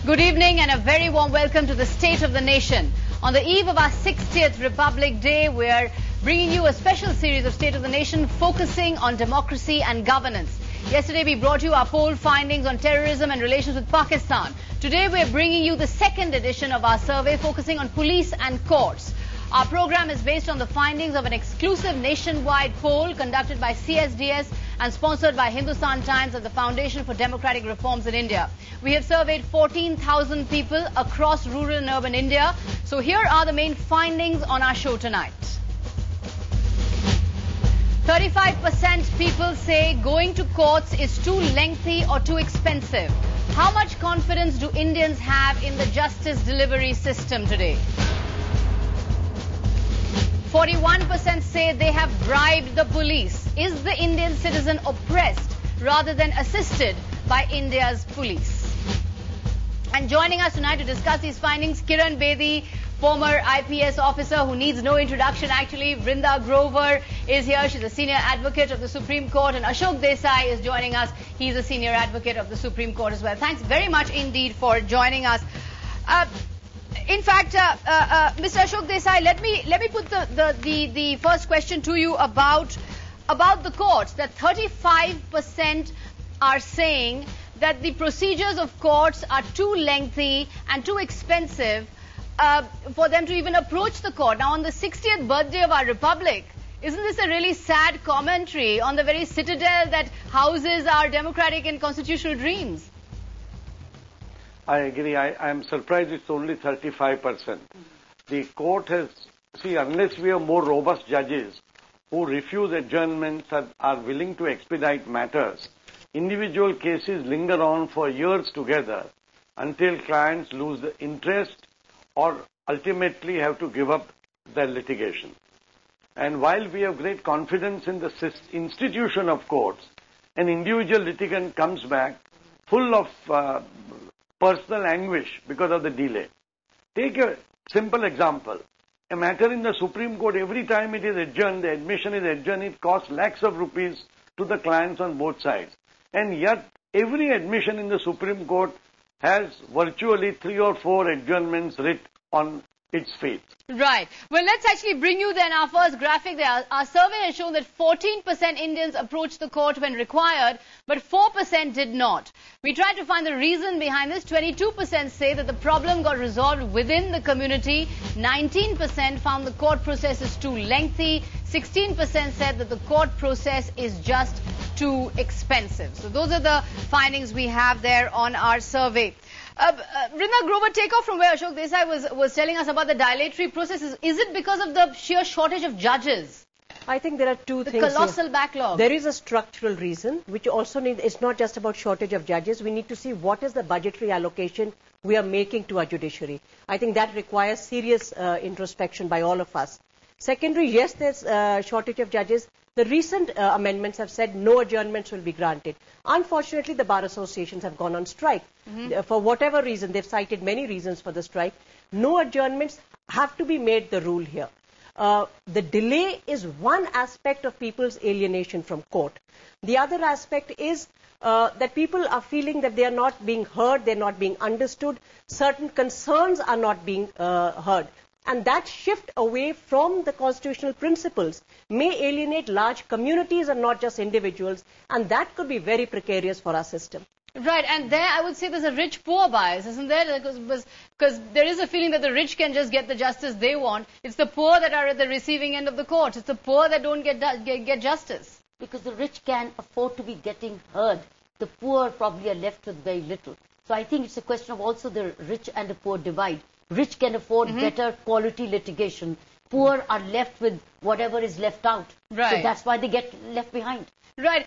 Good evening and a very warm welcome to the State of the Nation. On the eve of our 60th Republic Day, we are bringing you a special series of State of the Nation focusing on democracy and governance. Yesterday we brought you our poll findings on terrorism and relations with Pakistan. Today we are bringing you the second edition of our survey focusing on police and courts. Our program is based on the findings of an exclusive nationwide poll conducted by CSDS and sponsored by Hindustan Times and the Foundation for Democratic Reforms in India. We have surveyed 14,000 people across rural and urban India. So here are the main findings on our show tonight. 35% people say going to courts is too lengthy or too expensive. How much confidence do Indians have in the justice delivery system today? 41% say they have bribed the police. Is the Indian citizen oppressed rather than assisted by India's police? And joining us tonight to discuss these findings, Kiran Bedi, former IPS officer who needs no introduction actually. Vrinda Grover is here. She's a senior advocate of the Supreme Court. And Ashok Desai is joining us. He's a senior advocate of the Supreme Court as well. Thanks very much indeed for joining us. In fact, Mr. Ashok Desai, let me put the first question to you about the courts. That 35% are saying that the procedures of courts are too lengthy and too expensive for them to even approach the court. Now, on the 60th birthday of our republic, isn't this a really sad commentary on the very citadel that houses our democratic and constitutional dreams? I agree. I am surprised it's only 35%. The court has, unless we have more robust judges who refuse adjournments and are willing to expedite matters, individual cases linger on for years together until clients lose the interest or ultimately have to give up their litigation. And while we have great confidence in the institution of courts, an individual litigant comes back full of personal anguish because of the delay. Take a simple example. A matter in the Supreme Court, every time it is adjourned, the admission is adjourned, it costs lakhs of rupees to the clients on both sides. And yet, every admission in the Supreme Court has virtually 3 or 4 adjournments writ on its feet. Right. Well, let's actually bring you then our first graphic there. Our survey has shown that 14% Indians approached the court when required, but 4% did not. We tried to find the reason behind this. 22% say that the problem got resolved within the community. 19% found the court process is too lengthy. 16% said that the court process is just too expensive. So those are the findings we have there on our survey. Vrinda Grover, take off from where Ashok Desai was telling us about the dilatory processes. Is it because of the sheer shortage of judges? I think there are two things. The colossal backlog. There is a structural reason, which also needs, it's not just about shortage of judges. We need to see what is the budgetary allocation we are making to our judiciary. I think that requires serious introspection by all of us. Secondary, yes, there's a shortage of judges. The recent amendments have said no adjournments will be granted. Unfortunately, the bar associations have gone on strike. For whatever reason, they've cited many reasons for the strike. No adjournments have to be made the rule here. The delay is one aspect of people's alienation from court. The other aspect is that people are feeling that they are not being heard, they're not being understood, certain concerns are not being heard. And that shift away from the constitutional principles may alienate large communities and not just individuals, and that could be very precarious for our system. Right, and there I would say there's a rich-poor bias, isn't there? Because there is a feeling that the rich can just get the justice they want. It's the poor that are at the receiving end of the court. It's the poor that don't get justice. Because the rich can afford to be getting heard. The poor probably are left with very little. So I think it's a question of also the rich and the poor divide. Rich can afford better quality litigation. Poor are left with whatever is left out. Right. So that's why they get left behind. Right.